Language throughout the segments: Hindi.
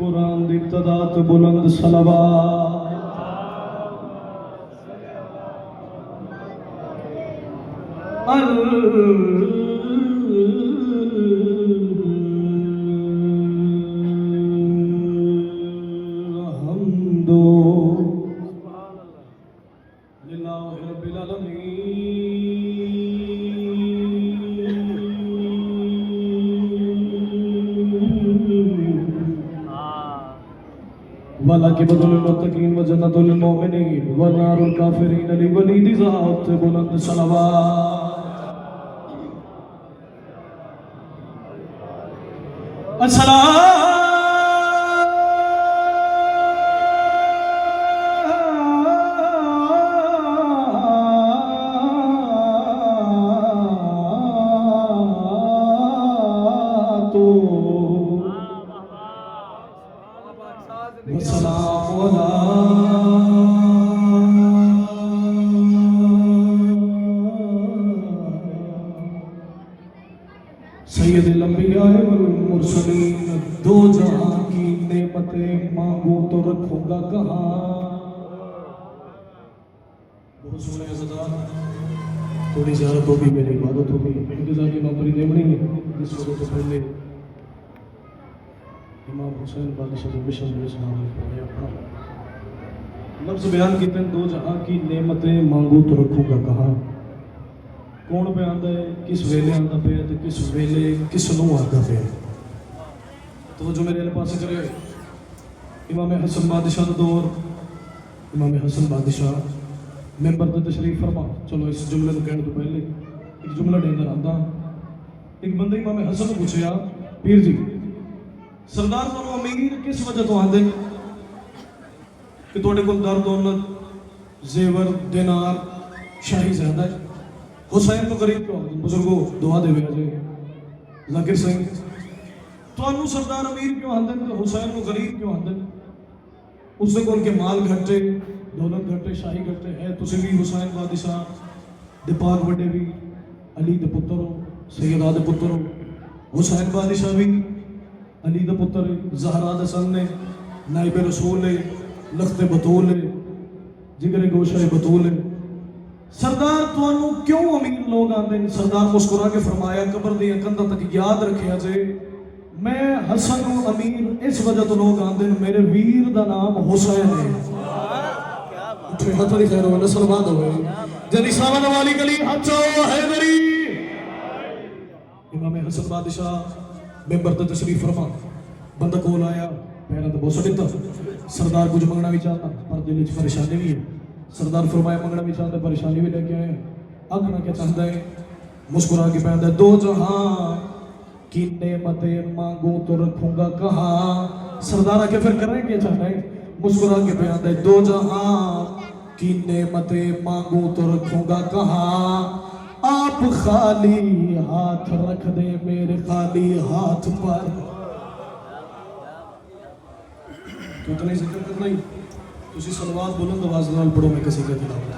कुरान दी तदात बुलंद सलावत अलहम्दु लिल्लाहि रब्बिल आलमीन वाला के बदल मुत्तकीन व जन्नतुल मोमिनीन व नारुल काफिरीन ली वलीदी ज़ात बुलंद सलावत सैयदुल अंबिया वल मुरसलीन दो जहां की नेमतें मांगू तो रखूंगा कहाँ। बहुत सोने अज़ादार थोड़ी ज़्यादा तो भी मेरी इबादत होगी इंतज़ार की नौकरी देवनी है जिस वजह से पहले इमाम हुसैन बादशाह मिशन अपना लफ्ज़ बयान किए दो जहां की नेमतें मांगू तो रखूंगा कहाँ। कौन पे आंदा है किस वेले आंदा पे ते किस वेले किस नूं आंदा पे तो जो मेरे पास करे इमाम हसन बादशाह का दौर इमाम हसन बादशाह मेंबर ते तशरीफ फरमा। चलो इस जुमले को कहने तो पहले एक जुमला डेंगर आंदा एक बंदे इमाम हसन को पूछया पीर जी सरदार तुहानू अमीर किस वजह तो आंदे कि तुहाडे कोल दर दौलत जेवर दिनार शाही ज्यादा है। हुसैन तो गरीब क्यों आते बुजुर्गो दुआ देवे अजे जाकिर सिंह तुहानू सरदार अमीर क्यों आते तो हुसैन को गरीब क्यों आते उससे कोल के माल घटे दौलत घटे शाही घटे है तुसी भी हुसैन बादशाह दे पाक बड़े भी अली दे पुत्र हो सैयदा दे पुत्र हो हुसैन बादशाह भी अली दे पुत्र ज़हरा दे सन ने नाइब रसूल है लखते बतूल है जिगरे गोशा बतूल है। सरदार तुहानू क्यों अमीर लोग आते हैं। सरदार मुस्कुरा के फरमाया कबर दी कंधा तक याद रखे जे मैं हसन अमीर इस वजह तो लोग आते हैं मेरे वीर का नाम हुसैन है। खैर हो सलमान हो जनी सावन वाली गली हचो हैदरी इमाम हसन बादशाह मेंबर ते तशरीफ फरमा बंदा कोल आया पैरा तो बहुत दिता सरदार कुछ मंगना भी चाहता पर दिल में परेशानी भी है। सरदार फरमाया मंगना भी चाहता परेशानी भी लेके आए आखना क्या चाहता है मुस्कुरा के पहनता है दो जहां की नेमतें मांगू तो रखूंगा कहाँ। सरदार आके फिर करें क्या चाहता है मुस्कुरा के पहनता है दो जहां की नेमतें मांगू तो रखूंगा कहाँ। आप खाली हाथ रख दे मेरे खाली हाथ पर तो इतना ही जिक्र करना ही तुसी सलवात बुलंद आवाज नाल पढ़ो मैं किसी का तिलावत।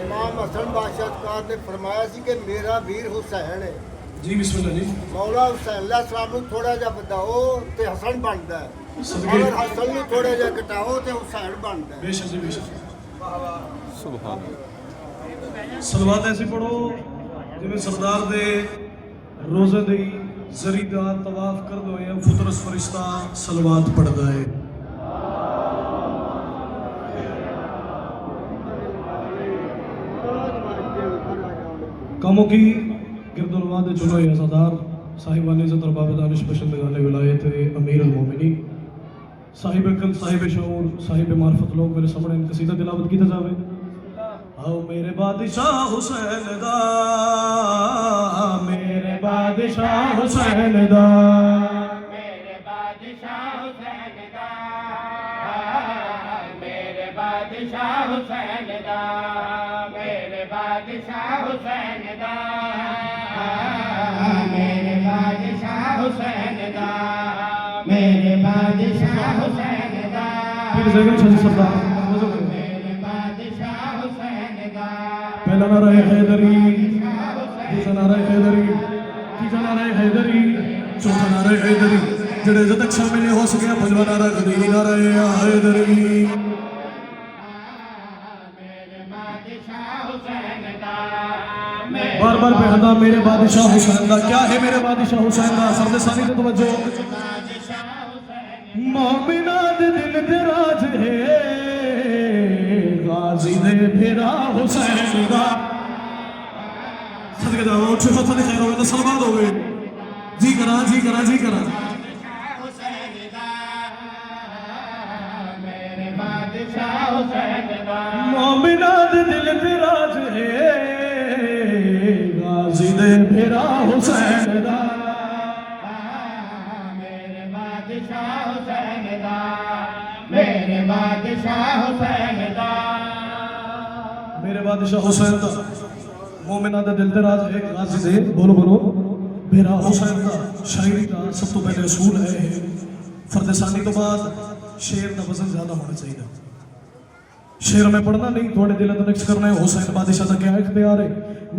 इमाम हसन बादशाह ने फरमाया सी कि मेरा वीर हुसैन है जी बिस्मिल्लाह जी मौला हुसैन सलाम नूं थोड़ा जिहा बधाओ ते हसन बनदा है अगर हसन नूं थोड़ा जिहा घटाओ ते हुसैन बनदा है। बेशक जी बेशक सुभान सलवात ऐसे पढ़ो जिवें सरदार दे रोजे दी जरीदार तवाफ कर दो या फुतरस फरिश्ता सलवात पढ़दा है। कामों की गिरदुलवा दे चुनो अज़ादार साहिबान इज़्ज़त और बाब दानिश पसंदगाने विलायत अमीर अल मोमिनीन साहिब अकल साहिब शऊर साहिब मार्फत लोग मेरे सामने कसीदा तिलावत की जावे। आओ मेरे बादशाह हुसैन दा मेरे बादशाह हुसैन दा मेरे बादशाह हुसैन दा मेरे बादशाह हुसैन दा मेरे बादशाह हुसैन दा मेरे बादशाह हुसैन दा मेरे बादशाह हुसैन दा पहला नारा है हैदरी दूसरा नारा है हैदरी तीसरा नारा है हैदरी चौथा नारा हैदरी जड़े जब तक शामिल नहीं हो सके पंजवा नारा कदीरी नारा हैदरी बार बार पहनदा मेरे बादशाह हुसैन दा क्या है मेरे बादशाह हुसैन दा सरदसानी ते तवज्जो मोमिना दे दिल ते राज है गाजी दे फिरा हुसैन दा सदके जाओ उठ मत नहीं खैर हो तो सलमान हो गए जी करा जी करा जी करा मेरे बादशाह हुसैन दा मोमिना दे दिल ते राज है गाजी दे फिरा हुसैन दा मेरे बादशाह हुसैन दा मेरे बादशाह हुसैन दा मेरे बादशाह हुसैन दा मोमिना दे दिल ते राज है गाजी दे बोलो बोलो मेरा हुसैन दा शायरी का सब तो पहले असूल है फरदसानी तो बाद शेर का वजन ज्यादा होना चाहिए शेर में पढ़ना नहीं थोड़े दिल अंदर मिक्स करना है हुसैन बादशाह का क्या इख्तियार है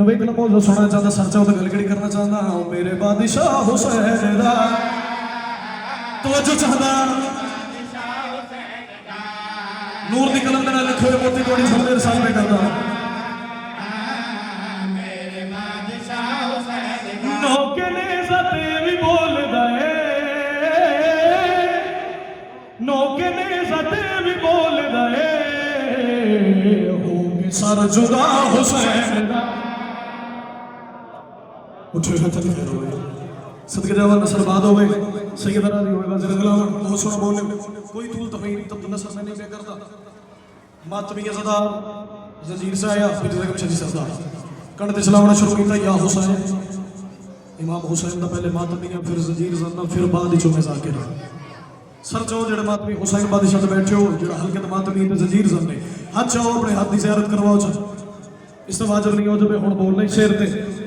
नवे कलमों जो सुनना चाहता सरचा तो गलगड़ी करना चाहता हूं मेरे बादशाह हुसैन दा तवज्जो चाहता नूर दी कलम दे नाल लिखे हुए मोती थोड़ी सुनने दे सामने करदा मेरे बादशाह हुसैन दा नौके ने सते भी बोलदा है नौके ने सते भी बोलदा है होगे सर जुदा हुसैन दा उठे हाथ नहीं फेरो सदके जावा नसर बाद होवे सैयद राजी होवे वजीर गुलाम बहुत सुना बोले कोई तूल तमीन तब नसर से नहीं पे करता मातमी ज़दार जजीर से आया फिर जगह शजी सरदार कण ते चलावना शुरू किया या हुसैन इमाम हुसैन दा पहले मातमी ने फिर जजीर ज़न्ना फिर बाद विचों में जाकिर सर चो जेड़े मातमी हुसैन बादशाह ते बैठे हो जेड़ा हल्के ते मातमी ते जजीर ज़न्ने हाथ चाहो अपने हाथ दी ज़ियारत करवाओ च इस तो वाजिब नहीं हो जब हुण बोल नहीं शेर ते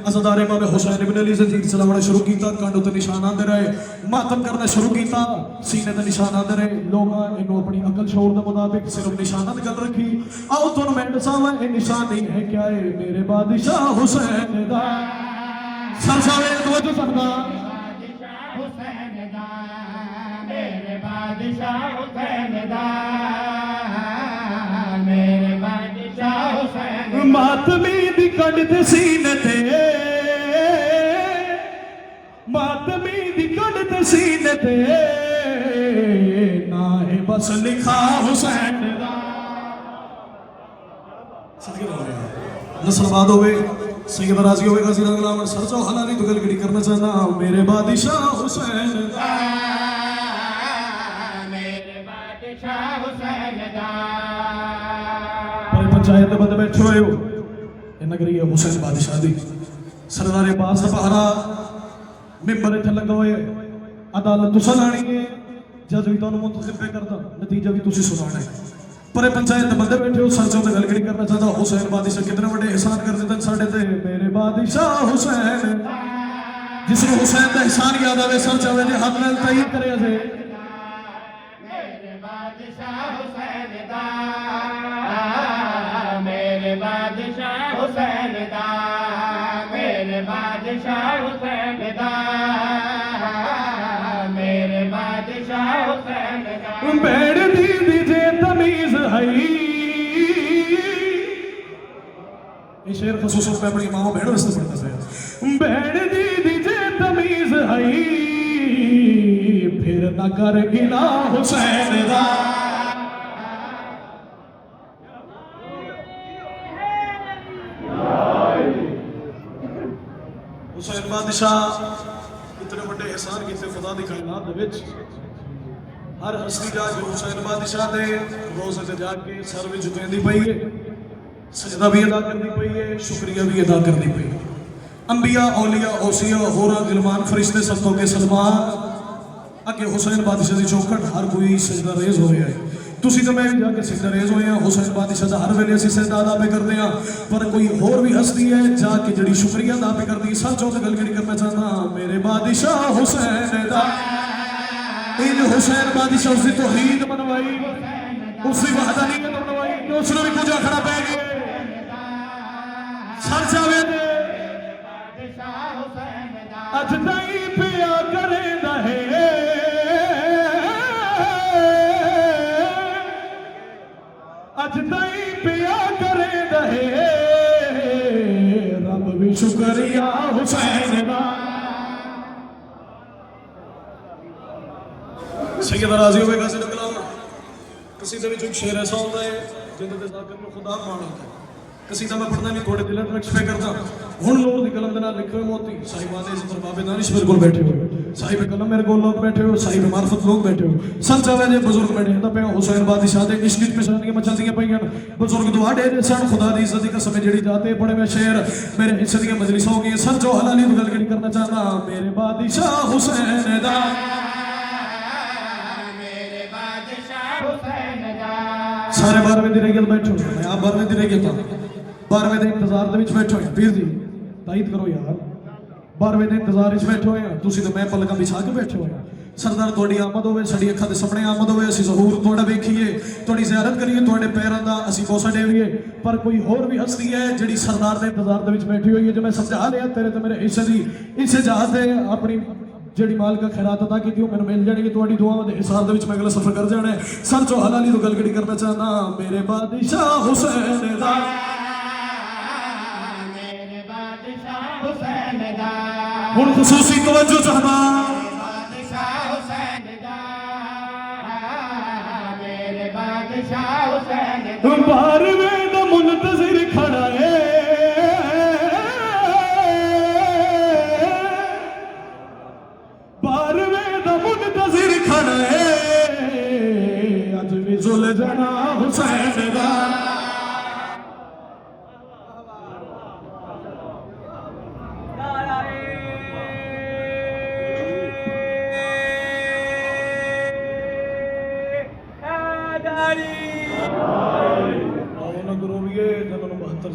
अज़दार इमाम हुसैन इब्न अली जजीर चलावना शुरू किया कंड ते निशान आंदे रहे मातम करना शुरू किया सीने ते निशान आंदे रहे लोग इन्हों अपनी अकल शौर के मुताबिक सिर्फ निशाना गल रखी आओ तुम मैं दसावा ये निशान नहीं है क्या है मेरे बादशाह हुसैन दा सरसावे तवज्जो सकदा हुसैन दा मेरे बादशाह हुसैन दा मेरे बादशाह हुसैन मातमी दी कंड ते सीने ते मातमी दी कंड ते सीने ते ना है बस लिखा हुसैन दा सदके नस्लबाद होवे सैयद राजी होवे गाजी गुलाम सर चो हलाली तो गलगड़ी करना चाहना मेरे बादशाह हुसैन दा मेरे बादशाह हुसैन दा पर पंचायत दे बंदे बैठे होए हो ये नगरी है हुसैन बादशाह दी सरदार पास पहरा मिंबर इत्थे लगा होए अदालत तुसां लानी है जज भी तुहानू मुंतखब पे करदा नतीजा भी तुसी सुनाना है पर पंचायत दे बंदे बैठे हो सरचों ते गलगड़ी करना चाहता हुसैन बादशाह कितने बड़े एहसान कर दिते साडे ते मेरे बादशाह हुसैन जिसने हुसैन दा एहसान याद आवे सर चावे जे हाथ नाल तायद करे असे मेरे बादशाह हुसैन दा मेरे बादशाह हुसैन दा मेरे बादशाह हुसैन दा मेरे बादशाह हुसैन दा बैठ दी जे तमीज है ये शेर खसूस पे अपनी मां बहन वास्ते पढ़ता है बैठ दी जे तमीज है फिर न कर गिला हुसैन दा हुसैन बादशाह इतने बड़े एहसान किते खुदा दी कायनात दे विच हर हस्ती जाके हुसैन बादशाह दे रोज़े ते जाके सर भी झुकेंदी पई है सजदा भी अदा करनी पई है शुक्रिया भी अदा करनी पई है अंबिया औलिया औसिया होरा गिलमान फरिश्ते सत्तों के सलमान अगे हुसैन बादशाह दी चौखट हर कोई सजदा रेज होया है तुसी तो मैं भी जाके सजदा रेज होए हैं हुसैन बादशाह दा हर वेले असीं सजदा अदा पे करदे हां पर कोई होर भी हस्ती है जाके जड़ी शुक्रिया अदा पे करदी सच्चों ते गल करना चाहता मेरे बादशाह हुसैन दा इन हुसैन बादशाह उसकी तौहीद मनवाई उसकी वहदानियत मनवाई कि उसने भी कुछ आखना पै गया सर जावे बादशाह हुसैन दा अज नहीं पिया करेंदा है अज नहीं पिया करेंदा है रब भी शुक्रिया हुसैन दा सैयद राजी होगा से कलाम कसीदे विच एक शेर ऐसा होता है जिंदे ते जाकर नु खुदा मान होता है कसीदा मैं पढ़ना नहीं थोड़े दिलों तक शफे करदा हुन नूर दी कलम दे नाल लिखे हुए मोती साहिबान इज्जत और बाबे दानिश मेरे कोल बैठे हुए साहिब कलम मेरे कोल लोग बैठे हुए साहिब मार्फत लोग बैठे हुए सर जावे जे बुजुर्ग बैठे दा पे हुसैन बादशाह दे इश्क विच पेशानियां मचलदियां पईयां बुजुर्ग दुआ दे सन खुदा दी इज्जत दी कसम जेड़ी जाते पड़े में शेर मेरे हिस्से दी मजलिस हो गई सर जो हलाली दी गल करना चाहता मेरे बादशाह हुसैन दा सारे 12वें दी रैयत बैठो मैं आप 12वें दी रैयत 12वें दे इंतजार दे विच बैठो पीर जी ताईद करो यार 12वें दे इंतजार विच बैठे होए तुसी ते मैं पलकां बिछा के बैठे होए सरदार तुहाडी आमद होवे साडी अखां दे सामने आमद होवे असीं ज़हूर तुहाडा वेखीए तुहाडी ज़ियारत करिए तुहाडे पैरां दा असीं बोसा देवीए पर कोई होर भी हस्ती है जिहड़ी सरदार दे इंतजार दे विच बैठी होई है जो मैं समझा लिया तेरे ते मेरे हिस्से दी इस जहाज दे अपनी जेड़ी माल का खैरात अदा की मैंने मिल जाएगी तुहाडी दुआवां दे हिसाब दे विच मैं अगला सफर कर जाना है सर चो हलाली तो गल करना चाहना मेरे बादशाह हुसैन दा मेरे बादशाह हुसैन दा हुण खुसूसी तवज्जो चाहना बादशाह हुसैन दा मेरे बादशाह हुसैन दा 12वें दा मुंतज़िर खड़ा है 12वें दा मुंतज़िर खड़ा है अज भी जुल जना हुसैन दा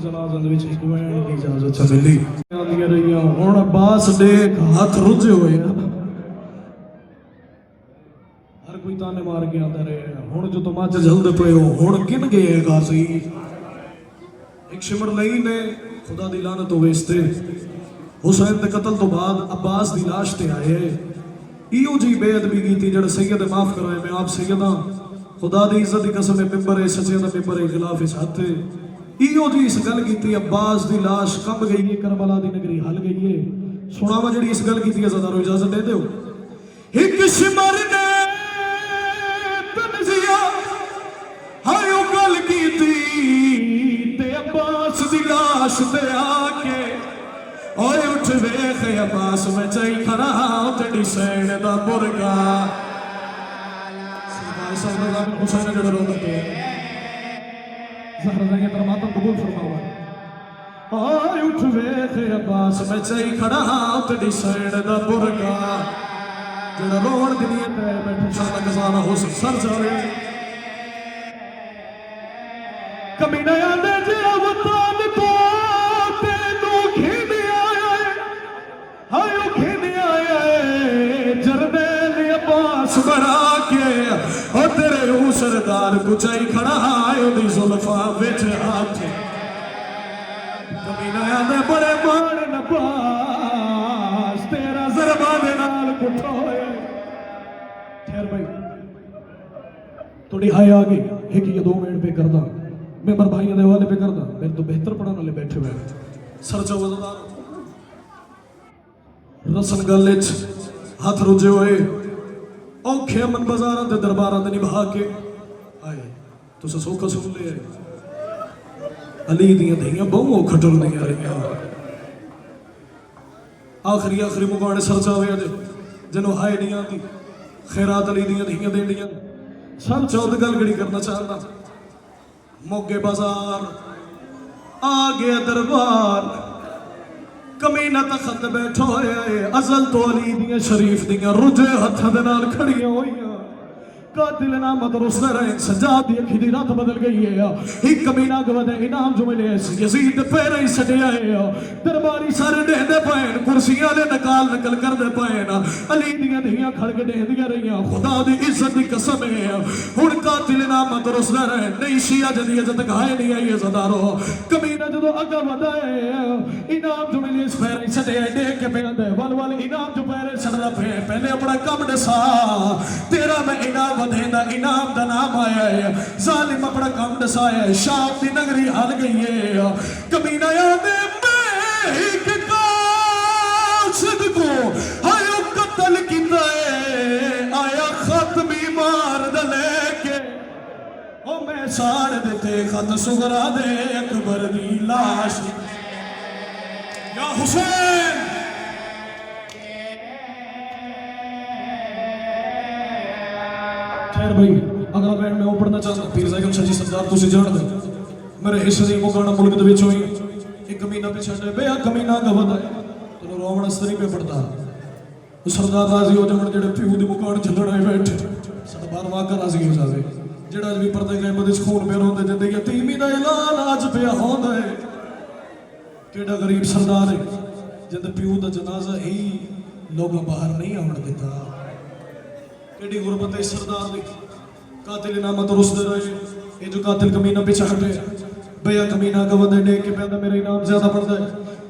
जनाज़ां दे विच एक वैन दी इजाजत मिली आंदियां रहियां हुण अब्बास देख हथ रुझे होए हर कोई ताने मार के आंदा रहे हुण जो तुम अज जल्द पे हो हुण किन गए गाज़ी एक शिमर नहीं ने खुदा दी लानत होवे इस ते हुसैन दे कत्ल तो बाद अब्बास दी लाश ते आए इहो जी बेअदबी कीती जेड़ा सैयद माफ कराए मैं आप सैयदा खुदा दी इज्जत दी कसम मिंबर है सच्चे दा मिंबर है खिलाफ इस हथ इहो जी इस गल की अब्बास की लाश कंब गई है करबला की नगरी हल गई है सुनावा जी इस गल की ज़्यादा इजाजत दे दो एक शिमर ने तनज़िया हाय ओ गल की ते अब्बास की लाश ते आके ओए उठ वेख अब्बास मैं चाही खड़ा तेरी सैन दा मुर्गा सरदार हुसैन जड़ा रोंदा पे ज़हरा जाके तेरा मातम कबूल फरमावा आय उठ वेख अब्बास मैं चाही खड़ा तेरी सैन दा मुर्गा जड़ा रोण दी नीयत है बैठे शाह खजाना हो सर जावे कमीना आंदे जेड़ा वतन तो तेनू घिन आया हाय ओ घिन आया जरनैल अब्बास बना के ओ तेरे रूह सरदार कुचाई खड़ा है ओदी जुल्फां विच हाथ कमीना आंदे बड़े मान नबास तेरा ज़रबा दे नाल कुठा होए ठहर भाई थोड़ी हाय आ गई एक या 2 मिनट पे करदा मेंबर भाइयों के हवाले पे करदा मेरे तो बेहतर पढ़ाने वाले बैठे हुए सर चौधदार रसन गल हाथ रुझे हुए औखे अमन बाजारां ते दरबारां ते निभा के आए तुस सौखा सुन ले अली दियां धीयां बहु खटरदियां रहियां आखिरी आखिरी मुकाने सर चावे अज जिन्हों हाय नहीं आती खैरात अली दियां धीयां देंदियां सर चौध गल गड़ी करना चाहता मोगे बाजार आ गया दरबार कमीना तखत बैठो है अजल तो अली दियां शरीफ दियां रुझे हत्थां दे नाल खड़ियां होइयां कातिल नाम तरुसदा रहे सजाद दी अखी दी रात बदल गई है एक कमीना गवदे इनाम जो मिले यजीद पैर ही सटिया है दरबारी सारे डेंदे पैन कुर्सियां दे नकल करदे पैन अली दियां धियां खड़क डेंदियां रहियां खुदा दी इज्जत दी कसम है हुन कातिल नाम तरुसदा रहे नहीं शिया जदी इज्जत घाए नहीं आई इज्जतदारो कमीना जदों अगा वधा है इनाम जो मिले पैर ही सटिया देख के पेंदे वल इनाम जो पैर सटदा पे पहले अपना काम दसा तेरा मैं इनाम वधेंदा इनाम दा नाम आया है जालिम अपना काम दसाया है शाम दी नगरी हल गई है कमीना याद मैं एक कासद को हायो कत्ल कीता है आया खत बीमार दा लेके ओ मैं साड़ देते खत सुगरा दे अकबर दी लाश या हुसैन खैर भाई अगला बैंड मैं वो पढ़ना चाहता पीर साहिब शाह जी सरदार तुसी जान दे मेरे हिस्से दी मुगाना मुल्क दे विच होई एक कमीना पे छड्डे बे आ कमीना गवद है तैनूं रोवण असर नहीं पे पड़ता वो सरदार राजी हो जावन जेड़े प्यू दी मुकान झल्लण आए बैठे साडा बार वाका राजी हो जावे जेड़ा अज भी पर्दे गए बदे खून पे रोंदे जिंदे यतीमी दा ऐलान अज पिया होंदा है केड़ा गरीब सरदार है जिंदे प्यू दा जनाजा ही लोग बाहर नहीं आवन दिता केडी गुरबत है सरदार दी कातिल नाम तरुसदे रहे ये जो कातिल कमीना पीछे हटे भैया कमीना गवदे देख के कहंदा मेरा इनाम ज्यादा पड़दा है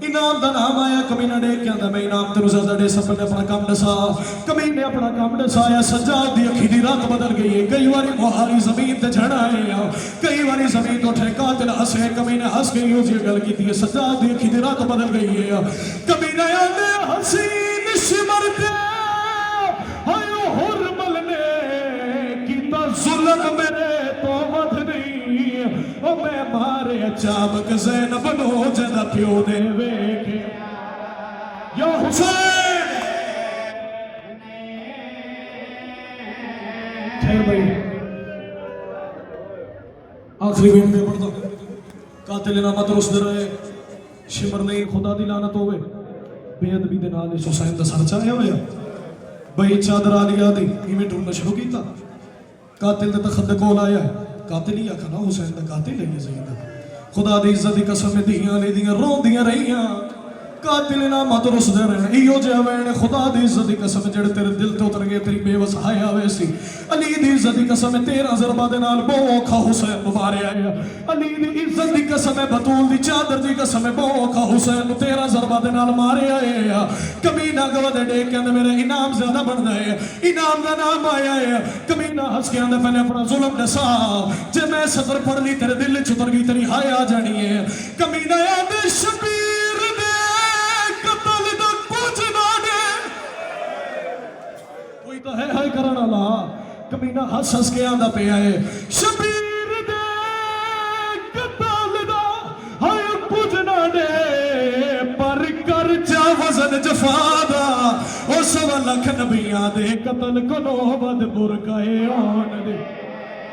इनाम दा नाम आया कमीना देख के कहंदा मैं इनाम तेनू ज्यादा दे सकदा अपना काम दसा कमीने अपना काम दसाया सज्जाद दी अखी दी रात बदल गई है कई बारी मोहारी जमीन ते झड़ा है कई बारी जमीन तो उठे कातिल हंसे कमीने हंस के यूं जी गल कीती है सज्जाद दी अखी दी रात बदल गई है कमीना आंदे हसीन सिमर के हायो हुरमल ने कीता जुल्म मेरे तो वध नहीं ओ मैं मारे अचानक ज़ैनब नो जदा प्यो दे वेखे या हुसैन खैर भाई आखिरी बेट में पढ़ता कातिल नाम तरुसदे रहे शिमर नहीं खुदा दी लानत होवे बेअदबी दे नाल इस हुसैन दा सर चाया होया भाई चादर आलिया दी इवें ढूंढना शुरू किया कातिल दे तखत कोल आया कातिल ही आखा ना हुसैन दा कातिल है ये सईद खुदा दी इज्जत दी कसम दियां ले दियां रोंदियां रहियां कातिल ना मत रुसदे रहन इयो जिहा वैन खुदा दी इज्जत दी कसम जेड़े तेरे दिल ते उतर गए तेरी बेवसहाया वैसी अली दी इज्जत दी कसम 13 ज़रबा दे नाल बहुत औखा हुसैन मारिया है अली दी इज्जत दी कसम बतूल दी चादर दी कसम बहुत औखा हुसैन 13 ज़रबा दे नाल मारिया है कमीना गवदे देख के मेरे इनाम ज्यादा बनदा है इनाम दा नाम आया है कमीना हंस के आंदा पहले अपना जुल्म दसा जे मैं सतर पढ़ ली तेरे दिल च उतर गई तेरी हाया आ जानी है कमीना आंदे शबीर दे कत्ल दा कुछ ना दे कोई तो है करन वाला कमीना हंस हंस के आंदा पे है शबीर दे कत्ल दा हाय कुछ ना दे पर कर जा वजन जफादा ओ 1.25 लाख नबियां दे कत्ल कोलो वध बुरकाए आन दे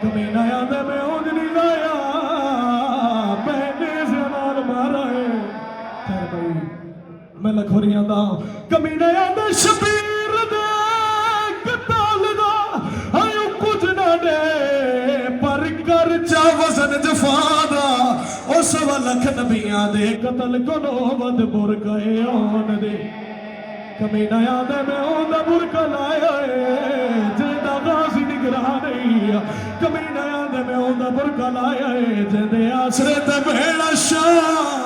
कमीना आंदा मैं ओद नहीं लाया मैंने जनाल मारा है खैर भाई मैं लखोरियां दा कमीना आंदा शबीर दे कत्ल दा हाय कुछ ना दे पर कर जा वजन जफादा ओ 1.25 लाख नबियां दे कत्ल कोलो वध बुरकाए आन दे कमीना आंदा मैं ओदा बुरका लाया है जेदा गाजी निगराह नहीं कमीना आंदा मैं ओदा बुरका लाया है जेदे आसरे ते बेड़ा शाह